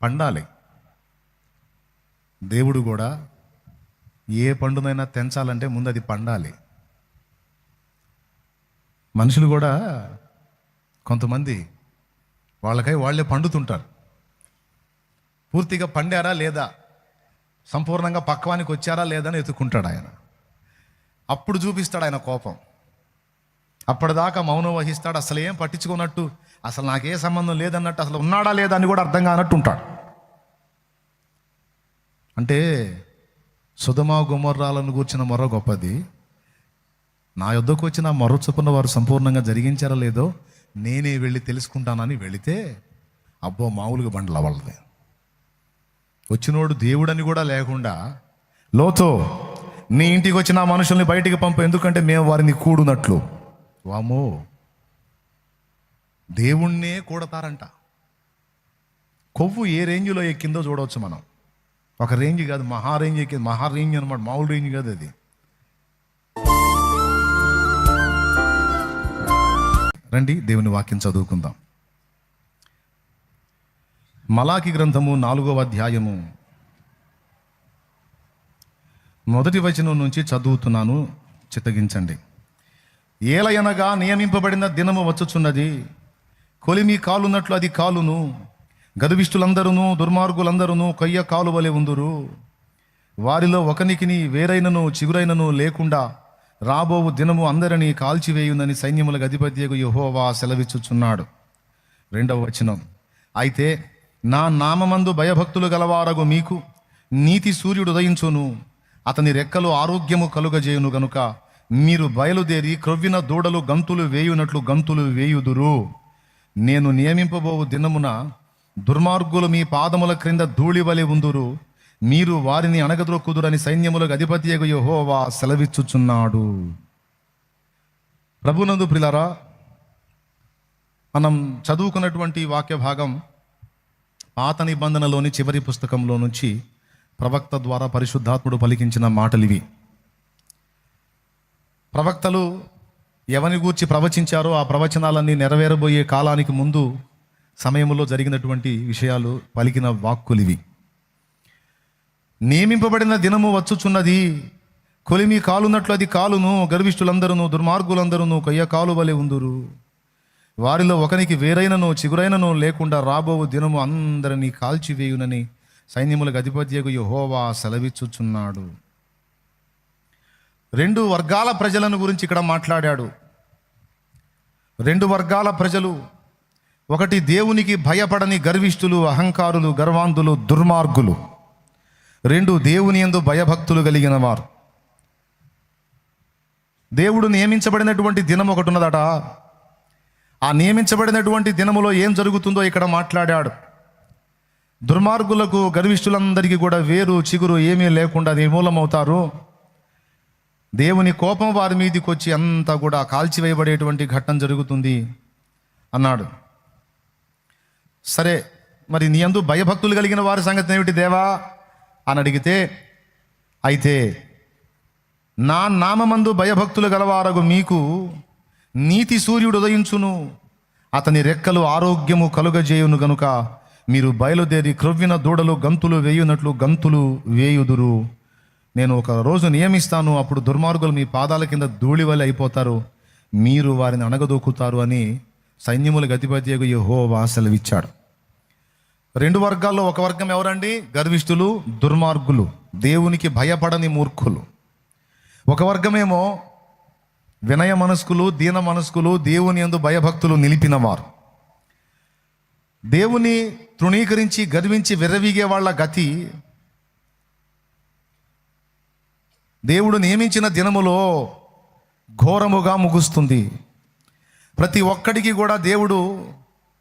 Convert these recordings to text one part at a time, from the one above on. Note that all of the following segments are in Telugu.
పండాలి. దేవుడు కూడా ఏ పండునైనా తెంచాలంటే ముందు అది పండాలి. మనుషులు కూడా కొంతమంది వాళ్ళకై వాళ్ళే పండుతుంటారు. పూర్తిగా పండారా లేదా, సంపూర్ణంగా పక్వానికి వచ్చారా లేదా అని ఎత్తుకుంటాడు ఆయన. అప్పుడు చూపిస్తాడు ఆయన కోపం. అప్పటిదాకా మౌనం వహిస్తాడు, అసలు ఏం పట్టించుకున్నట్టు, అసలు నాకే సంబంధం లేదన్నట్టు, అసలు ఉన్నాడా లేదా అని కూడా అర్థం కానట్టు ఉంటాడు. అంటే సొదొమ గొమొర్రాలను గూర్చిన మొర్ర గొప్పది, నా యొద్దకు వచ్చిన మొర్ర చొప్పున వారు సంపూర్ణంగా జరిగించారా లేదో నేనే వెళ్ళి తెలుసుకుంటానని వెళితే అబ్బో మామూలుగా బండల వాళ్ళది. వచ్చినోడు దేవుడని కూడా లేకుండా, లోతో నీ ఇంటికి వచ్చిన మనుషుల్ని బయటికి పంపు, ఎందుకంటే మేము వారిని కూడునట్లు. వామో, దేవుణ్ణే కూడతారంట. కొవ్వు ఏ రేంజ్లో ఎక్కిందో చూడవచ్చు మనం. ఒక రేంజ్ కాదు, మహా రేంజ్ ఎక్కింది. మహా రేంజ్ అనమాట, మామూలు రేంజ్ కాదు అది. రండి దేవుని వాక్యం చదువుకుందాం. మలాకి గ్రంథము 4వ అధ్యాయము 1వ వచనం నుంచి చదువుతున్నాను, చిత్తగించండి. ఏలయనగా నియమింపబడిన దినము వచ్చుచున్నది, కొలిమి కాలున్నట్లు అది కాలును, గర్విష్ఠులందరూ దుర్మార్గులందరూ కొయ్య కాలు వలె ఉందురు. వారిలో ఒకనికి వేరైనను చిగురైనను లేకుండా రాబోవు దినము అందరినీ కాల్చివేయునని సైన్యములకు అధిపతియగు యెహోవా సెలవిచ్చుచున్నాడు. 2వ వచనం, అయితే నా నామమందు భయభక్తులు గలవారగు మీకు నీతి సూర్యుడు ఉదయించును, అతని రెక్కలు ఆరోగ్యము కలుగజేయును గనుక మీరు బయలుదేరి క్రొవ్విన దూడలు గంతులు వేయునట్లు గంతులు వేయుదురు. నేను నియమింపబోవు దినమున దుర్మార్గులు మీ పాదముల క్రింద ధూళివలె ఉందురు, మీరు వారిని అణగద్రొక్కుదురని సైన్యములకు అధిపతియగు యెహోవా సెలవిచ్చుచున్నాడు. ప్రభునందు ప్రియులారా, మనం చదువుకున్నటువంటి వాక్య భాగం పాత నిబంధనలోని చివరి పుస్తకంలో నుంచి ప్రవక్త ద్వారా పరిశుద్ధాత్ముడు పలికించిన మాటలు ఇవి. ప్రవక్తలు ఎవని గూర్చి ప్రవచించారో ఆ ప్రవచనాలన్నీ నెరవేరబోయే కాలానికి ముందు సమయంలో జరిగినటువంటి విషయాలు పలికిన వాక్కులివి. నియమింపబడిన దినము వచ్చుచున్నది, కొలిమి కాలున్నట్లు అది కాలును, గర్విష్ఠులందరూ దుర్మార్గులందరూ కొయ్య కాలు వలె ఉందురు. వారిలో ఒకనికి వేరైనను చిగురైనను లేకుండా రాబోవు దినము అందరినీ కాల్చివేయునని సైన్యములకు అధిపతియగు యెహోవా సెలవిచ్చుచున్నాడు. 2 వర్గాల ప్రజలను గురించి ఇక్కడ మాట్లాడాడు. 2 వర్గాల ప్రజలు, ఒకటి దేవునికి భయపడని గర్విష్ఠులు, అహంకారులు, గర్వాంధులు, దుర్మార్గులు. 2 దేవుని యందు భయభక్తులు కలిగిన వారు. దేవుడు నియమించబడినటువంటి దినం ఒకటి ఉన్నదట. ఆ నియమించబడినటువంటి దినములో ఏం జరుగుతుందో ఇక్కడ మాట్లాడాడు. దుర్మార్గులకు, గర్విష్ఠులందరికీ కూడా వేరు చిగురు ఏమీ లేకుండా నిర్మూలమవుతారు. దేవుని కోపం వారి మీదకి వచ్చి అంతా కూడా కాల్చివేయబడేటువంటి ఘట్టం జరుగుతుంది అన్నాడు. సరే, మరి నీ యందు భయభక్తులు కలిగిన వారి సంగతి ఏమిటి దేవా అని అడిగితే, అయితే నా నామమందు భయభక్తులు గలవారగు మీకు నీతి సూర్యుడు ఉదయించును, అతని రెక్కలు ఆరోగ్యము కలుగజేయును గనుక మీరు బయలుదేరి క్రొవ్విన దూడలు గంతులు వేయునట్లు గంతులు వేయుదురు. నేను ఒక రోజు నియమిస్తాను, అప్పుడు దుర్మార్గులు మీ పాదాల కింద ధూళివలె అయిపోతారు, మీరు వారిని అణగదొక్కుతారు అని సైన్యములకు అధిపతియగు యెహోవా సెలవిచ్చాడు. 2 వర్గాల్లో ఒక వర్గం ఎవరండి? గర్విష్ఠులు, దుర్మార్గులు, దేవునికి భయపడని మూర్ఖులు. ఒక వర్గమేమో వినయ మనస్కులు, దీన మనస్కులు, దేవుని యందు భయభక్తులు నిలిపినవారు. దేవుని తృణీకరించి గర్వించి విర్రవీగే వాళ్ళ గతి దేవుడు నియమించిన దినములో ఘోరముగా ముగుస్తుంది. ప్రతి ఒక్కడికి కూడా దేవుడు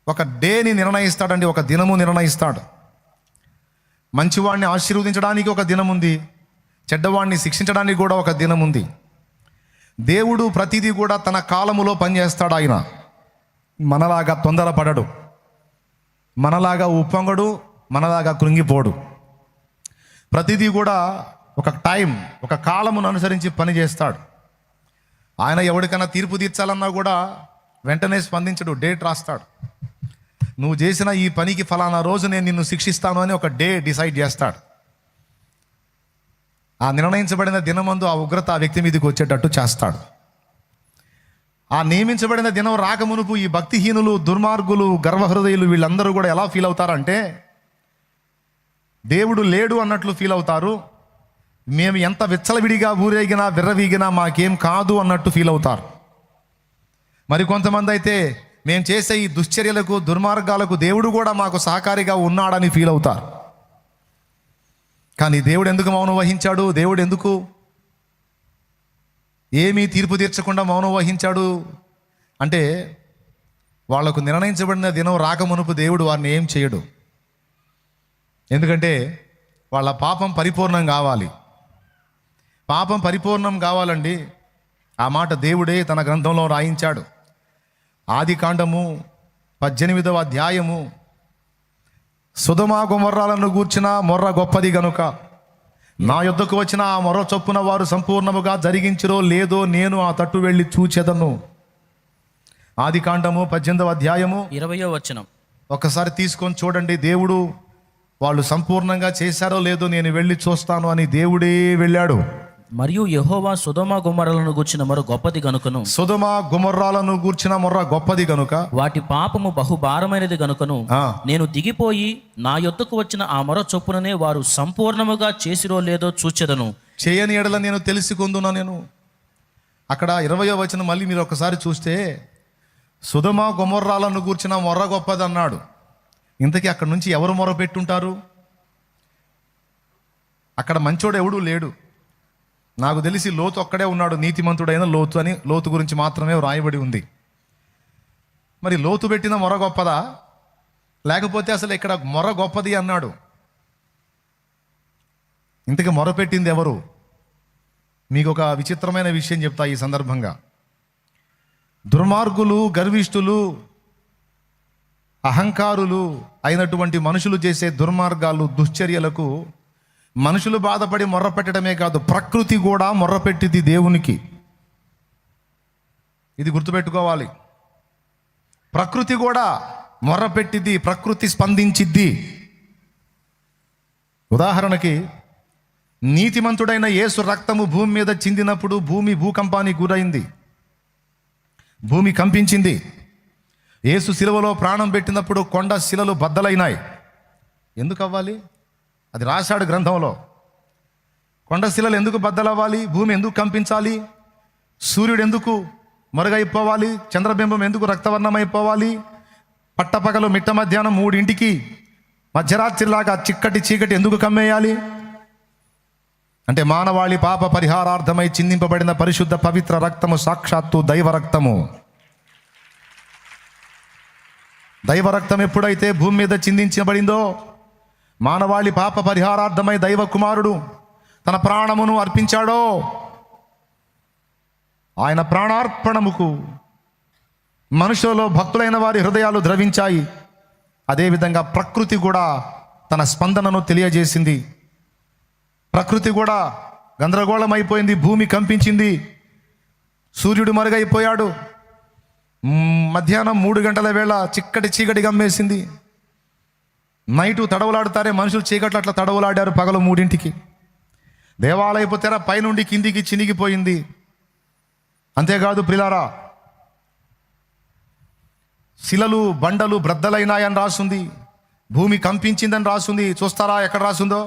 ఒక డేని నిర్ణయిస్తాడండి, ఒక దినము నిర్ణయిస్తాడు. మంచివాడిని ఆశీర్వదించడానికి ఒక దినం ఉంది, చెడ్డవాడిని శిక్షించడానికి కూడా ఒక దినం ఉంది. దేవుడు ప్రతిదీ కూడా తన కాలములో పనిచేస్తాడు. ఆయన మనలాగా తొందరపడడు, మనలాగా ఉప్పొంగడు, మనలాగా కృంగిపోడు. ప్రతిదీ కూడా ఒక టైం, ఒక కాలమును అనుసరించి పనిచేస్తాడు. ఆయన ఎవరికైనా తీర్పు తీర్చాలన్నా కూడా వెంటనే స్పందించడు, డేట్ రాస్తాడు. నువ్వు చేసిన ఈ పనికి ఫలానా రోజు నేను నిన్ను శిక్షిస్తాను అని ఒక డే డిసైడ్ చేస్తాడు. ఆ నిర్ణయించబడిన దినమందు ఆ ఉగ్రత ఆ వ్యక్తి మీదకి వచ్చేటట్టు చేస్తాడు. ఆ నియమించబడిన దినం రాకమునుపు ఈ భక్తిహీనులు, దుర్మార్గులు, గర్వహృదయులు వీళ్ళందరూ కూడా ఎలా ఫీల్ అవుతారంటే దేవుడు లేడు అన్నట్లు ఫీల్ అవుతారు. మేము ఎంత విచ్చలవిడిగా ఊరేగినా విర్రవీగినా మాకేం కాదు అన్నట్టు ఫీల్ అవుతారు. మరి కొంతమంది అయితే మేము చేసే ఈ దుశ్చర్యలకు, దుర్మార్గాలకు దేవుడు కూడా మాకు సహకారిగా ఉన్నాడని ఫీల్ అవుతారు. కానీ దేవుడు ఎందుకు మౌనం వహించాడు? దేవుడు ఎందుకు ఏమీ తీర్పు తీర్చకుండా మౌనం వహించాడు అంటే వాళ్లకు నిర్ణయించబడిన దినం రాకమునుపు దేవుడు వారిని ఏం చేయడు. ఎందుకంటే వాళ్ళ పాపం పరిపూర్ణం కావాలి. పాపం పరిపూర్ణం కావాలండి. ఆ మాట దేవుడే తన గ్రంథంలో రాయించాడు. ఆదికాండము 18వ అధ్యాయము, సొదొమ గొమొర్రాలను గూర్చిన మొర్ర గొప్పది గనుక నా యొద్దకు వచ్చిన ఆ మొర్ర చొప్పున వారు సంపూర్ణముగా జరిగించిరో లేదో నేను ఆ తట్టు వెళ్ళి చూచెదను. ఆదికాండము 18వ అధ్యాయము 20వ వచనం ఒకసారి తీసుకొని చూడండి. దేవుడు వాళ్ళు సంపూర్ణంగా చేశారో లేదో నేను వెళ్ళి చూస్తాను అని దేవుడే వెళ్ళాడు. మరియు యెహోవా సొదొమ గొమొర్రాలను గూర్చిన మొర్ర గొప్పది గనుకను, సొదొమ గొమొర్రాలను గూర్చిన మొర్ర గొప్పది గనుక వాటి పాపము బహుభారమైనది గనుకను నేను దిగిపోయి నా యొద్దకు వచ్చిన ఆ మొర్ర చొప్పుననే వారు సంపూర్ణముగా చేసిరో లేదో చూచెదను. చేయని ఎడల నేను తెలుసుకుందునా. నేను అక్కడ 20వ వచనం మళ్ళీ మీరు ఒకసారి చూస్తే సొదొమ గొమొర్రాలను గూర్చిన మొర్ర గొప్పది అన్నాడు. ఇంతకీ అక్కడ నుంచి ఎవరు మొర పెట్టుంటారు? అక్కడ మంచోడు ఎవడూ లేడు. నాకు తెలిసి లోతు ఒక్కడే ఉన్నాడు, నీతిమంతుడైన లోతు అని. లోతు గురించి మాత్రమే రాయబడి ఉంది. మరి లోతు పెట్టిన మొర గొప్పదా, లేకపోతే అసలు ఇక్కడ మొర గొప్పది అన్నాడు? ఇంతకీ మొర పెట్టింది ఎవరు? మీకు ఒక విచిత్రమైన విషయం చెప్తా ఈ సందర్భంగా. దుర్మార్గులు, గర్విష్ఠులు, అహంకారులు అయినటువంటి మనుషులు చేసే దుర్మార్గాలు, దుశ్చర్యలకు మనుషులు బాధపడి మొర్ర పెట్టడమే కాదు, ప్రకృతి కూడా మొర్ర పెట్టింది దేవునికి. ఇది గుర్తుపెట్టుకోవాలి. ప్రకృతి కూడా మొర్ర పెట్టింది, ప్రకృతి స్పందించిద్ది. ఉదాహరణకి నీతిమంతుడైన యేసు రక్తము భూమి మీద చిందినప్పుడు భూమి భూకంపానికి గురైంది, భూమి కంపించింది. యేసు శిలువలో ప్రాణం పెట్టినప్పుడు కొండ శిలలు బద్దలైనాయి. ఎందుకు అవ్వాలి? అది రాశాడు గ్రంథంలో. కొండ శిలలు ఎందుకు బద్దలవ్వాలి? భూమి ఎందుకు కంపించాలి? సూర్యుడు ఎందుకు మరుగైపోవాలి? చంద్రబింబం ఎందుకు రక్తవర్ణమైపోవాలి? పట్టపగలు మిట్ట మధ్యాహ్నం 3 మధ్యరాత్రిలాగా చిక్కటి చీకటి ఎందుకు కమ్మేయాలి? అంటే మానవాళి పాప పరిహారార్థమై చిందింపబడిన పరిశుద్ధ పవిత్ర రక్తము సాక్షాత్తు దైవ రక్తము. దైవ రక్తం ఎప్పుడైతే భూమి మీద చిందించబడిందో, మానవాళి పాప పరిహారార్థమై దైవ కుమారుడు తన ప్రాణమును అర్పించాడో, ఆయన ప్రాణార్పణముకు మనుషులలో భక్తులైన వారి హృదయాలు ద్రవించాయి. అదేవిధంగా ప్రకృతి కూడా తన స్పందనను తెలియజేసింది. ప్రకృతి కూడా గందరగోళమైపోయింది, భూమి కంపించింది, సూర్యుడు మరుగైపోయాడు. మధ్యాహ్నం 3 గంటల వేళ చిక్కటి చీకటి గమ్మేసింది. నైటు తడవలాడుతారే మనుషులు, చీకట్లు అట్లా తడవలాడారు పగలు 3. దేవాలయపు తెర పైనుండి కిందికి చినిగిపోయింది. అంతేకాదు ప్రిలారా, శిలలు బండలు బ్రద్దలైనాయని రాసుంది, భూమి కంపించిందని రాసుంది. చూస్తారా ఎక్కడ రాసుందో?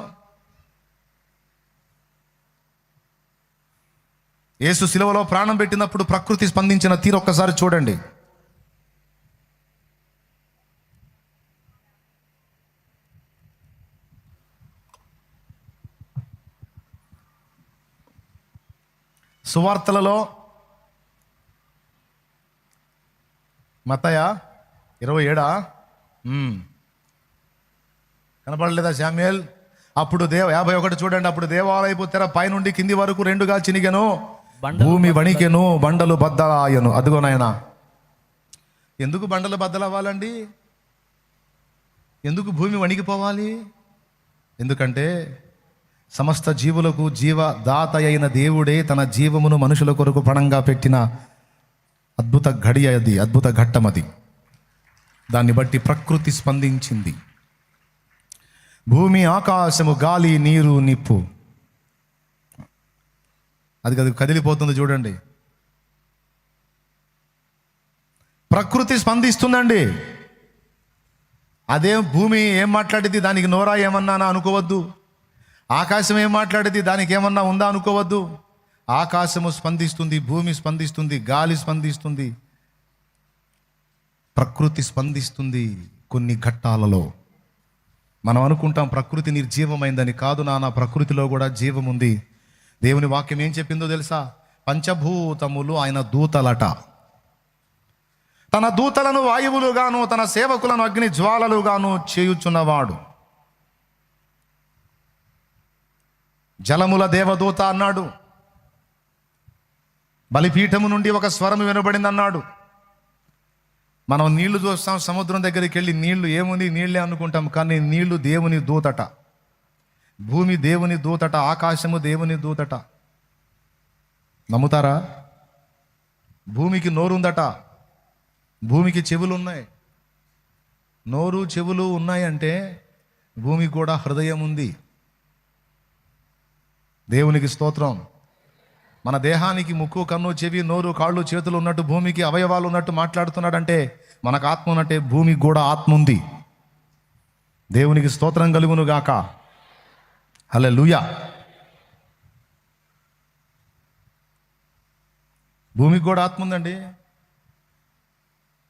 యేసు శిలువలో ప్రాణం పెట్టినప్పుడు ప్రకృతి స్పందించిన తీరు ఒక్కసారి చూడండి. సువార్తలలో మత్తయి 27 కనపడలేదా శామ్యూయల్? అప్పుడు 51 చూడండి. అప్పుడు దేవాలయపు తెర పైనుండి కింది వరకు 2గా చినిగెను, భూమి వణికెను, బండలు బద్దలాయను. అదిగో నాయనా. ఎందుకు బండలు బద్దలవ్వాలండి? ఎందుకు భూమి వణికిపోవాలి? ఎందుకంటే సమస్త జీవులకు జీవదాత అయిన దేవుడే తన జీవమును మనుషుల కొరకు పణంగా పెట్టిన అద్భుత ఘడియ అది, అద్భుత ఘట్టం అది. దాన్ని బట్టి ప్రకృతి స్పందించింది. భూమి, ఆకాశము, గాలి, నీరు, నిప్పు, అది కదిలిపోతుంది చూడండి. ప్రకృతి స్పందిస్తుందండి. అదే భూమి ఏం మాట్లాడిద్ది, దానికి నోరా ఏమన్నా అనుకోవద్దు. ఆకాశం ఏం మాట్లాడిద్ది, దానికి ఏమన్నా ఉందా అనుకోవద్దు. ఆకాశము స్పందిస్తుంది, భూమి స్పందిస్తుంది, గాలి స్పందిస్తుంది, ప్రకృతి స్పందిస్తుంది. కొన్ని ఘట్టాలలో మనం అనుకుంటాం ప్రకృతి నిర్జీవమైందని. కాదు నాన్న, ప్రకృతిలో కూడా జీవం ఉంది. దేవుని వాక్యం ఏం చెప్పిందో తెలుసా? పంచభూతములు ఆయన దూతలట. తన దూతలను వాయువులుగాను, తన సేవకులను అగ్ని జ్వాలలుగాను చేయుచున్నవాడు. జలముల దేవదూత అన్నాడు. బలిపీఠము నుండి ఒక స్వరం వినబడింది అన్నాడు. మనం నీళ్లు చూస్తాం, సముద్రం దగ్గరికి వెళ్ళి నీళ్లు ఏముంది, నీళ్ళే అనుకుంటాం. కానీ నీళ్లు దేవుని దూతట, భూమి దేవుని దూతట, ఆకాశము దేవుని దూతట. నమ్ముతారా? భూమికి నోరుందట, భూమికి చెవులు ఉన్నాయి. నోరు చెవులు ఉన్నాయంటే భూమికి కూడా హృదయం ఉంది. దేవునికి స్తోత్రం. మన దేహానికి ముక్కు, కన్ను, చెవి, నోరు, కాళ్ళు, చేతులు ఉన్నట్టు భూమికి అవయవాలు ఉన్నట్టు మాట్లాడుతున్నాడంటే మనకు ఆత్మ ఉన్నట్టే భూమికి కూడా ఆత్మ ఉంది. దేవునికి స్తోత్రం కలుగును గాక. హల్లెలూయా. భూమికి కూడా ఆత్మ ఉందండి.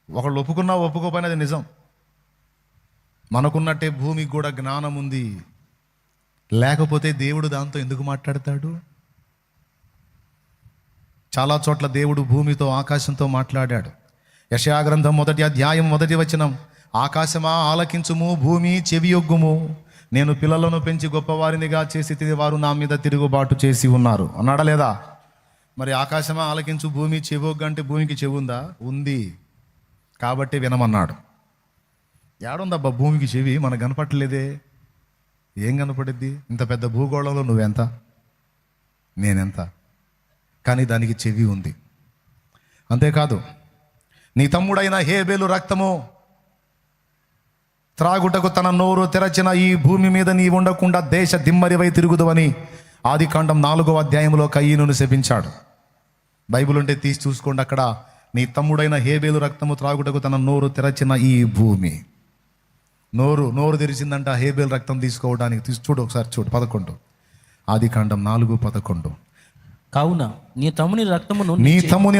ఒకళ్ళు ఒప్పుకున్నా ఒప్పుకోపోయినా అది నిజం. మనకున్నట్టే భూమికి కూడా జ్ఞానం ఉంది. లేకపోతే దేవుడు దాంతో ఎందుకు మాట్లాడతాడు? చాలా చోట్ల దేవుడు భూమితో, ఆకాశంతో మాట్లాడాడు. యెషయా గ్రంథం 1వ అధ్యాయం 1వ వచనం, ఆకాశమా ఆలకించుము, భూమి చెవియొగ్గుము, నేను పిల్లలను పెంచి గొప్పవారినిగా చేసి వారు నా మీద తిరుగుబాటు చేసి ఉన్నారు అన్నాడా లేదా? మరి ఆకాశమా ఆలకించు, భూమి చెవియొగ్గు అంటే భూమికి చెవి ఉందా? ఉంది. కాబట్టి వినమన్నాడు. ఏడుందబ్బా భూమికి చెవి? మనకు కనపట్టలేదే. ఏం కనపడిద్ది? ఇంత పెద్ద భూగోళంలో నువ్వెంత, నేనెంత, కానీ దానికి చెవి ఉంది. అంతేకాదు, నీ తమ్ముడైన హేబేలు రక్తము త్రాగుటకు తన నోరు తెరచిన ఈ భూమి మీద నీ ఉండకుండా దేశ దిమ్మరివై తిరుగుదువని ఆదికాండం 4వ అధ్యాయంలో కయీనును శపించాడు. బైబిల్ ఉంటే తీసి చూసుకోండి. అక్కడ నీ తమ్ముడైన హేబేలు రక్తము త్రాగుటకు తన నోరు తెరచిన ఈ భూమి. నోరు తెరిచిందంట హేబేలు రక్తం తీసుకోవడానికి. చూడు ఒకసారి, చూడు 11, ఆదికాండం 4:11. కావున నీ తమ్ముని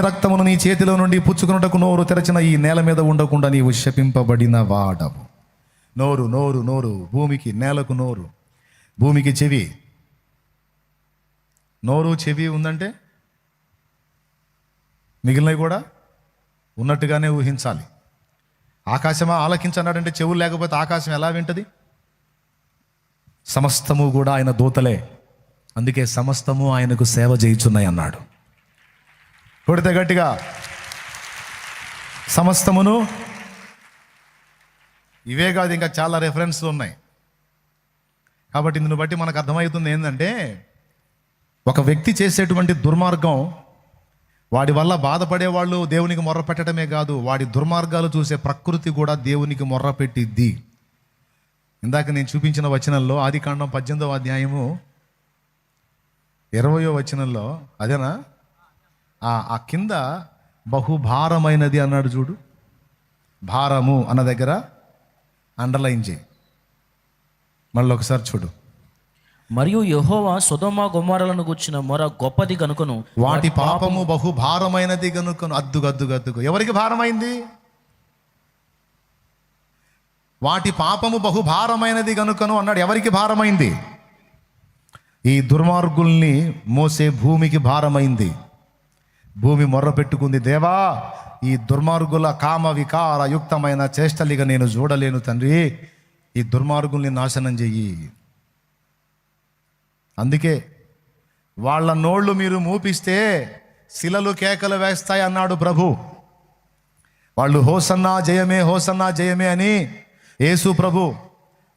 రక్తమును నీ చేతిలో నుండి పుచ్చుకున్నటకు నోరు తెరచిన ఈ నేల మీద ఉండకుండా నీవు శపింపబడిన వాడవు. నోరు నోరు నోరు భూమికి, నేలకు నోరు, భూమికి చెవి. నోరు చెవి ఉందంటే మిగిలినవి కూడా ఉన్నట్టుగానే ఊహించాలి. ఆకాశమా ఆలకించన్నాడంటే చెవులు లేకపోతే ఆకాశం ఎలా వింటది? సమస్తము కూడా ఆయన దూతలే. అందుకే సమస్తము ఆయనకు సేవ చేయుచున్నాయి అన్నాడు. కొడితే గట్టిగా, సమస్తమును. ఇవే కాదు, ఇంకా చాలా రెఫరెన్స్లు ఉన్నాయి. కాబట్టి దీన్ని బట్టి మనకు అర్థమవుతుంది ఏంటంటే, ఒక వ్యక్తి చేసేటువంటి దుర్మార్గం, వాడి వల్ల బాధపడేవాళ్ళు దేవునికి మొర్ర పెట్టడమే కాదు, వాడి దుర్మార్గాలు చూసే ప్రకృతి కూడా దేవునికి మొర్ర పెట్టిద్ది. ఇందాక నేను చూపించిన వచనంలో, ఆదికాండం 18వ అధ్యాయము 20వ వచనంలో, అదేనా, ఆ కింద బహుభారమైనది అన్నాడు చూడు. భారము అన్న దగ్గర అండర్లైన్ చేయి. మళ్ళీ ఒకసారి చూడు. మరియు యెహోవా సొదొమ గొమొర్రాలను గూర్చిన మొర గొప్పది గనుకను, వాటి పాపము బహుభారమైనది గనుకను. అద్దుగద్దుగద్దుగు. ఎవరికి భారమైంది? వాటి పాపము బహుభారమైనది గనుకను అన్నాడు. ఎవరికి భారమైంది? ఈ దుర్మార్గుల్ని మోసే భూమికి భారమైంది. భూమి మొర్ర పెట్టుకుంది, దేవా, ఈ దుర్మార్గుల కామ వికార యుక్తమైన చేష్టలిగా నేను చూడలేను తండ్రి, ఈ దుర్మార్గుల్ని నాశనం చెయ్యి. అందుకే వాళ్ళ నోళ్ళు మీరు మూపిస్తే శిలలు కేకలు వేస్తాయి అన్నాడు ప్రభు. వాళ్ళు హోసన్నా జయమే, హోసన్నా జయమే అని యేసు ప్రభు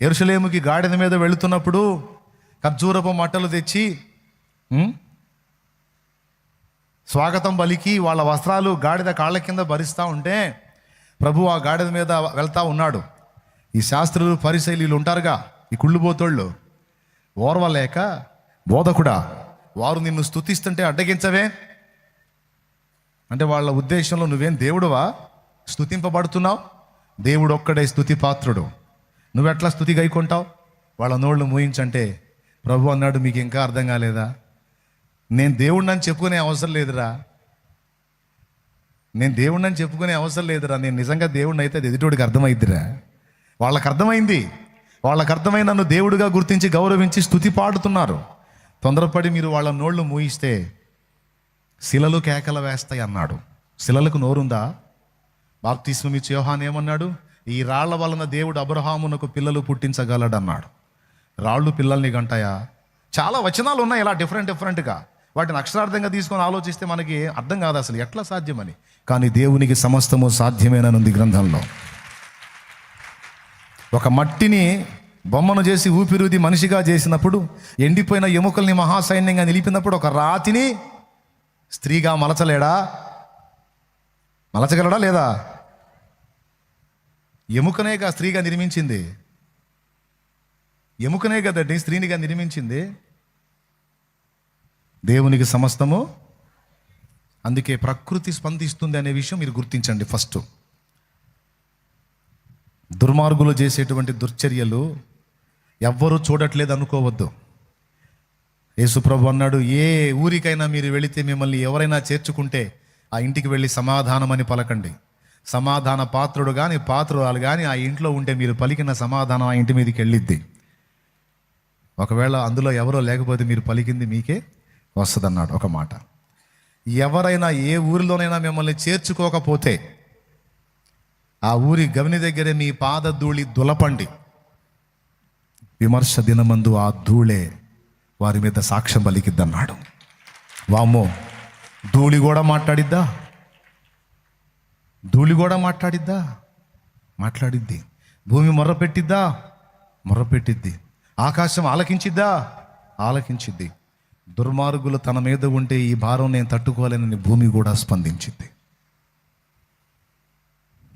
యెరూషలేముకి గాడిద మీద వెళుతున్నప్పుడు ఖర్జూరపు మట్టలు తెచ్చి స్వాగతం పలికి వాళ్ళ వస్త్రాలు గాడిద కాళ్ళ కింద భరిస్తూ ఉంటే ప్రభు ఆ గాడిద మీద వెళ్తా ఉన్నాడు. ఈ శాస్త్రులు పరిశైలీలు ఉంటారుగా, ఈ కుళ్ళుబోతోళ్ళు, ఓర్వలేక బోధకుడా వారు నిన్ను స్తుతిస్తుంటే అడ్డగించవే అంటే వాళ్ళ ఉద్దేశంలో నువ్వేం దేవుడువా, స్తుతింపబడుతున్నావు? దేవుడు ఒక్కడే స్తుతి పాత్రుడు, నువ్వెట్లా స్తుతి గైకొంటావు? వాళ్ళ నోళ్ళు మూయించంటే ప్రభు అన్నాడు, మీకు ఇంకా అర్థం కాలేదా? నేను దేవుడిని చెప్పుకునే అవసరం లేదురా, నేను దేవుడిని చెప్పుకునే అవసరం లేదురా, నేను నిజంగా దేవుడిని అయితే అది ఎదుటోడికి అర్థమైద్దిరా. వాళ్ళకి అర్థమైంది, వాళ్ళకి అర్థమై నన్ను దేవుడిగా గుర్తించి గౌరవించి స్తుతి పాడుతున్నారు. తొందరపడి మీరు వాళ్ళ నోళ్ళు మూయిస్తే శిలలు కేకలు వేస్తాయి అన్నాడు. శిలలకు నోరుందా? బాప్తిస్మం ఇచ్చే యోహాను ఏమన్నాడు? ఈ రాళ్ల వలన దేవుడు అబ్రహామునకు పిల్లలు పుట్టించగలడు అన్నాడు. రాళ్ళు పిల్లల్ని గంటాయా? చాలా వచనాలు ఉన్నాయి ఇలా డిఫరెంట్గా. వాటిని అక్షరార్థంగా తీసుకొని ఆలోచిస్తే మనకి అర్థం కాదు అసలు ఎట్లా సాధ్యమని. కానీ దేవునికి సమస్తము సాధ్యమేననుంది గ్రంథంలో. ఒక మట్టిని బొమ్మను చేసి ఊపిరిది మనిషిగా చేసినప్పుడు, ఎండిపోయిన ఎముకల్ని మహాసైన్యంగా నిలిపినప్పుడు, ఒక రాతిని స్త్రీగా మలచగలడా లేదా? ఎముకనేగా స్త్రీగా నిర్మించింది, ఎముకనే కదండి స్త్రీనిగా నిర్మించింది. దేవునికి సమస్తము. అందుకే ప్రకృతి స్పందిస్తుంది అనే విషయం మీరు గుర్తించండి. ఫస్ట్ దుర్మార్గులు చేసేటువంటి దుర్చర్యలు ఎవ్వరూ చూడట్లేదు అనుకోవద్దు. యేసుప్రభు అన్నాడు, ఏ ఊరికైనా మీరు వెళితే మిమ్మల్ని ఎవరైనా చేర్చుకుంటే ఆ ఇంటికి వెళ్ళి సమాధానం అని పలకండి. సమాధాన పాత్రుడు కానీ పాత్రురాలు కానీ ఆ ఇంట్లో ఉంటే మీరు పలికిన సమాధానం ఆ ఇంటి మీదకి వెళ్ళిద్ది. ఒకవేళ అందులో ఎవరో లేకపోతే మీరు పలికింది మీకే వస్తుందన్నాడు. ఒక మాట. ఎవరైనా ఏ ఊరిలోనైనా మిమ్మల్ని చేర్చుకోకపోతే ఆ ఊరి గవిని దగ్గరే మీ పాద ధూళి దులపండి. విమర్శ దినమందు ఆ ధూళే వారి మీద సాక్ష్యం పలికిద్దన్నాడు. వామ్మో, ధూళి కూడా మాట్లాడిద్దా? ధూళి కూడా మాట్లాడిద్ది. భూమి మొర్రపెట్టిద్ది. ఆకాశం ఆలకించిద్ది. దుర్మార్గులు తన మీద ఉంటే ఈ భారం నేను తట్టుకోలేనని భూమి కూడా స్పందించింది.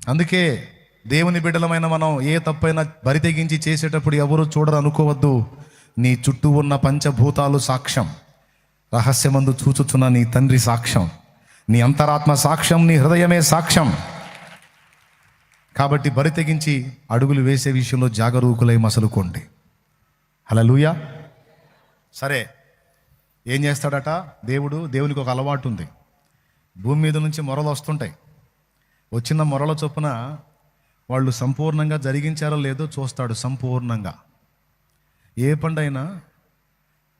అందుకే దేవుని బిడ్డలమైన మనం ఏ తప్పైనా బరితెగించి చేసేటప్పుడు ఎవరు చూడరు అనుకోవద్దు. నీ చుట్టూ ఉన్న పంచభూతాలు సాక్ష్యం, రహస్యమందు చూచుచున్న నీ తండ్రి సాక్ష్యం, నీ అంతరాత్మ సాక్ష్యం, నీ హృదయమే సాక్ష్యం. కాబట్టి బరితెగించి అడుగులు వేసే విషయంలో జాగరూకులై మసలుకోండి. హల్లెలూయా. సరే, ఏం చేస్తాడట దేవునికి ఒక అలవాటు ఉంది. భూమి మీద నుంచి మొరలు వస్తుంటాయి. వచ్చిన మొరల చొప్పున వాళ్ళు సంపూర్ణంగా జరిగించారో లేదో చూస్తాడు. సంపూర్ణంగా ఏ పండైనా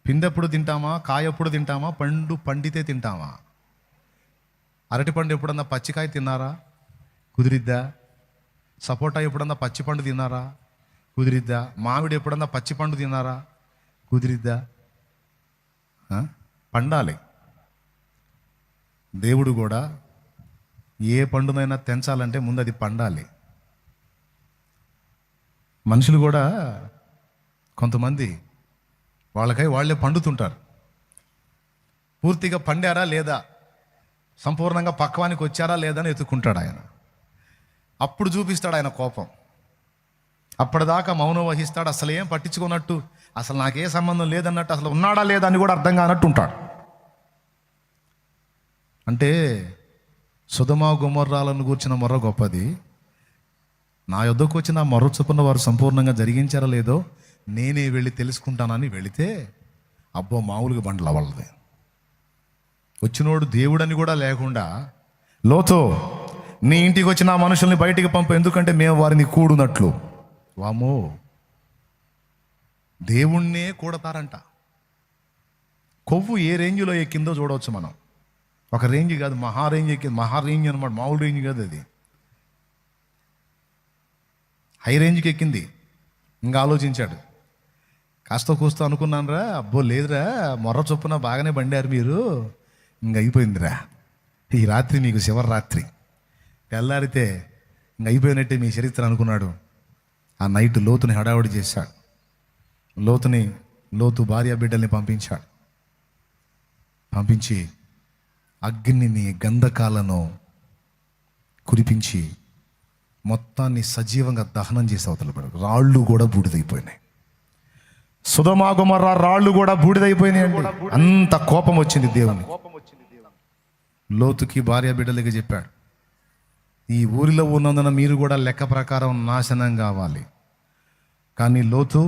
పిందెప్పుడు తింటామా, కాయప్పుడు తింటామా, పండు పండితే తింటామా? అరటిపండు ఎప్పుడన్నా పచ్చికాయ తిన్నారా? కుదిరిద్దా? సపోటా ఎప్పుడన్నా పచ్చి పండు తిన్నారా? కుదిరిద్దా? మామిడి ఎప్పుడన్నా పచ్చి పండు తిన్నారా? కుదిరిద్దా? పండాలి. దేవుడు కూడా ఏ పండునైనా తెంచాలంటే ముందు అది పండాలి. మనుషులు కూడా కొంతమంది వాళ్ళకై వాళ్ళే పండుతుంటారు. పూర్తిగా పండారా లేదా, సంపూర్ణంగా పక్వానికి వచ్చారా లేదా అని ఎత్తుకుంటాడు ఆయన. అప్పుడు చూపిస్తాడు ఆయన కోపం. అప్పటిదాకా మౌనం వహిస్తాడు, అసలు ఏం పట్టించుకున్నట్టు, అసలు నాకే సంబంధం లేదన్నట్టు, అసలు ఉన్నాడా లేదా అని కూడా అర్థం కానట్టు ఉంటాడు. అంటే సొదొమ గొమొర్రాలను గూర్చిన మొర్ర గొప్పది. నా యొద్దకు వచ్చిన మొర్ర చొప్పున వారు సంపూర్ణంగా జరిగించారా లేదో నేనే వెళ్ళి తెలుసుకుంటానని వెళితే అబ్బో మామూలుగా బండ్ల వాళ్ళది. వచ్చినోడు దేవుడని కూడా లేకుండా, లోతో నీ ఇంటికి వచ్చిన మనుషుల్ని బయటికి పంపు, ఎందుకంటే మేము వారిని కూడునట్లు. వామో, దేవుణ్ణే కూడతారంట. కొవ్వు ఏ రేంజ్లో ఎక్కిందో చూడవచ్చు మనం. ఒక రేంజ్ కాదు, మహారేంజ్ ఎక్కింది. మహారేంజ్ అనమాట, మామూలు రేంజ్ కాదు అది, హై రేంజ్కి ఎక్కింది. ఇంకా ఆలోచించాడు. కాస్త కూస్తో అనుకున్నాను రా, అబ్బో లేదురా, మొర్ర చొప్పున బాగానే బండారు మీరు, ఇంక అయిపోయిందిరా ఈ రాత్రి, మీకు చివరి రాత్రి, తెల్లారితే ఇంక అయిపోయినట్టే మీ చరిత్ర అనుకున్నాడు. ఆ నైట్ లోతుని హడావుడి చేశాడు. లోతు భార్య బిడ్డల్ని పంపించి అగ్నిని గంధకాలను కురిపించి మొత్తాన్ని సజీవంగా దహనం చేసి అవతల పడారు. రాళ్ళు కూడా బూడిదైపోయినాయి. సొదొమ గొమొర్రా రాళ్ళు కూడా బూడిదైపోయినాయి అండి. అంత కోపం వచ్చింది దేవుని. లోతుకి భార్య బిడ్డలకి చెప్పాడు, ఈ ఊరిలో ఉన్నందున మీరు కూడా లెక్క ప్రకారం నాశనం కావాలి. కానీ లోతు,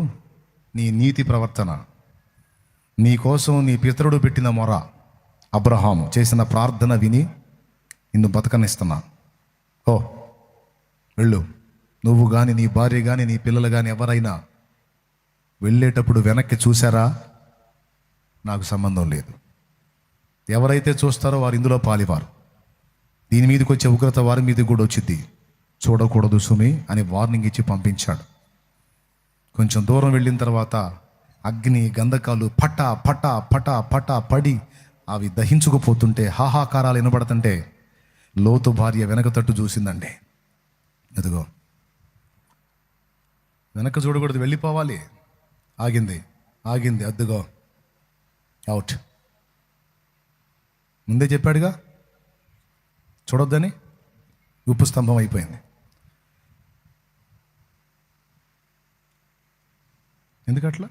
నీ నీతి ప్రవర్తన, నీ కోసం నీ పితరుడు పెట్టిన మొర, అబ్రహాము చేసిన ప్రార్థన విని నిన్ను బతకనిస్తున్నా. ఓ వెళ్ళు, నువ్వు కానీ నీ భార్య కానీ నీ పిల్లలు కానీ ఎవరైనా వెళ్ళేటప్పుడు వెనక్కి చూసారా? నాకు సంబంధం లేదు. ఎవరైతే చూస్తారో వారు ఇందులో పాలివారు. దీని మీదకి వచ్చే ఉగ్రత వారి మీదకి కూడా వచ్చింది, చూడకూడదు సుమి అని వార్నింగ్ ఇచ్చి పంపించాడు. కొంచెం దూరం వెళ్ళిన తర్వాత అగ్ని గంధకాలు పటా పటా పటా పటా పడి అవి దహించుకుపోతుంటే, హాహాకారాలు వినబడుతుంటే లోతు భార్య వెనక తట్టు చూసిందండి. ఎదుగో వెనక చూడకూడదు, వెళ్ళిపోవాలి. ఆగింది, అద్దుగో అవుట్. ముందే చెప్పాడుగా చూడొద్దని. ఉప్పు స్తంభం అయిపోయింది. ఎందుకట్లా?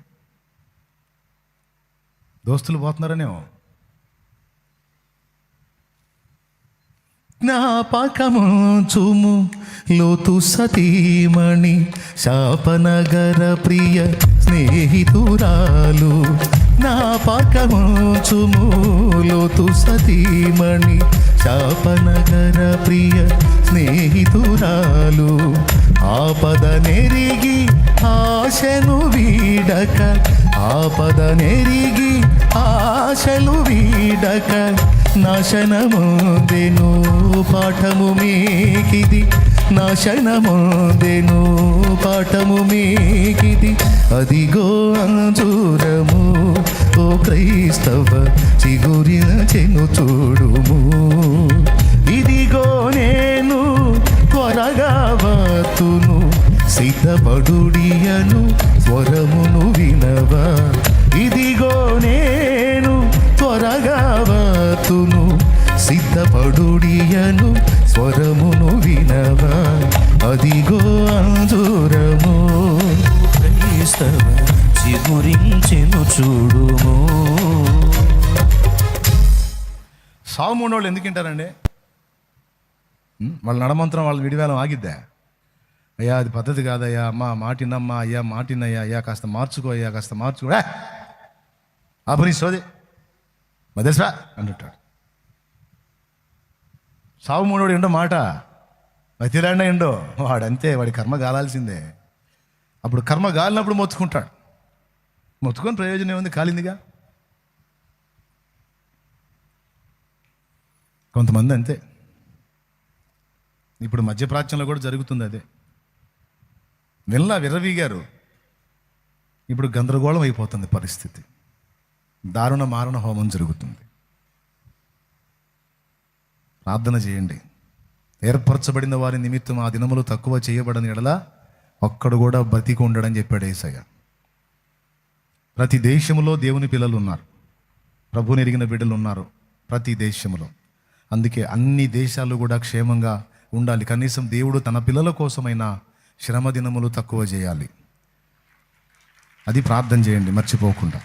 దోస్తులు పోతున్నారనేమో. జ్ఞాపకముంచుము లోతు సతీమణి, శాపనగర ప్రియ స్నేహితురాలు. జ్ఞాపకముంచుము లోతు సతీమణి, శాపనగర ప్రియ స్నేహితురాలు. ఆపద నెరిగి ఆశను వీడక, ఆపద నెరిగి ఆశలు వీడక, నాశనముందెను పాఠము మీకిది, నాశనముందెను పాఠము మీకిది. అదిగో అంజూరము ఓ క్రైస్తవ చిగురిన చెను చూడుము. ఇదిగో నేను త్వరగా వత్తును, సిద్ధపడుడియను స్వరమును వినవా. ఇదిగో నేను త్వరగా వత్తును, సిద్ధపడుడియను స్వరమును వినవా. అదిగో అంజూరము క్రైస్తవ చిగురించెను చూడుము. సావుమూడోళ్ళు ఎందుకు వింటారండి? వాళ్ళ నడమంత్రం వాళ్ళ విడివేలం ఆగిద్దా? అయ్యా అది పద్ధతి కాదయ్యా, అమ్మా మాటినమ్మా, అయ్యా మాటినయ్యా, అయ్యా కాస్త మార్చుకో, అయ్యా కాస్త మార్చుకో, ఆ పని సోది మదేశ్వా అంటుంటాడు. సావు మూడోడు ఎండో మాట బతిలాడిన ఎండో వాడంతే, వాడి కర్మ గాలాల్సిందే. అప్పుడు కర్మ గాలినప్పుడు మొత్తుకుంటాడు. మొత్తుకొని ప్రయోజనం ఏముంది? కాలిందిగా. కొంతమంది అంతే. ఇప్పుడు మధ్యప్రాచ్యంలో కూడా జరుగుతుంది అదే. విర్రవీగారు, ఇప్పుడు గందరగోళం అయిపోతుంది పరిస్థితి. దారుణ మారణ హోమం జరుగుతుంది. ప్రార్థన చేయండి. ఏర్పరచబడిన వారి నిమిత్తం ఆ దినములు తక్కువ చేయబడని ఎడల ఒక్కడు కూడా బతికి ఉండడని చెప్పాడు యేసయ్య. ప్రతి దేశములో దేవుని పిల్లలు ఉన్నారు, ప్రభువుని ఎరిగిన బిడ్డలు ఉన్నారు ప్రతి దేశములో. అందుకే అన్ని దేశాలు కూడా క్షేమంగా ఉండాలి. కనీసం దేవుడు తన పిల్లల కోసమైనా శ్రమ దినములు తక్కువ చేయాలి. అది ప్రార్థన చేయండి మర్చిపోకుండా.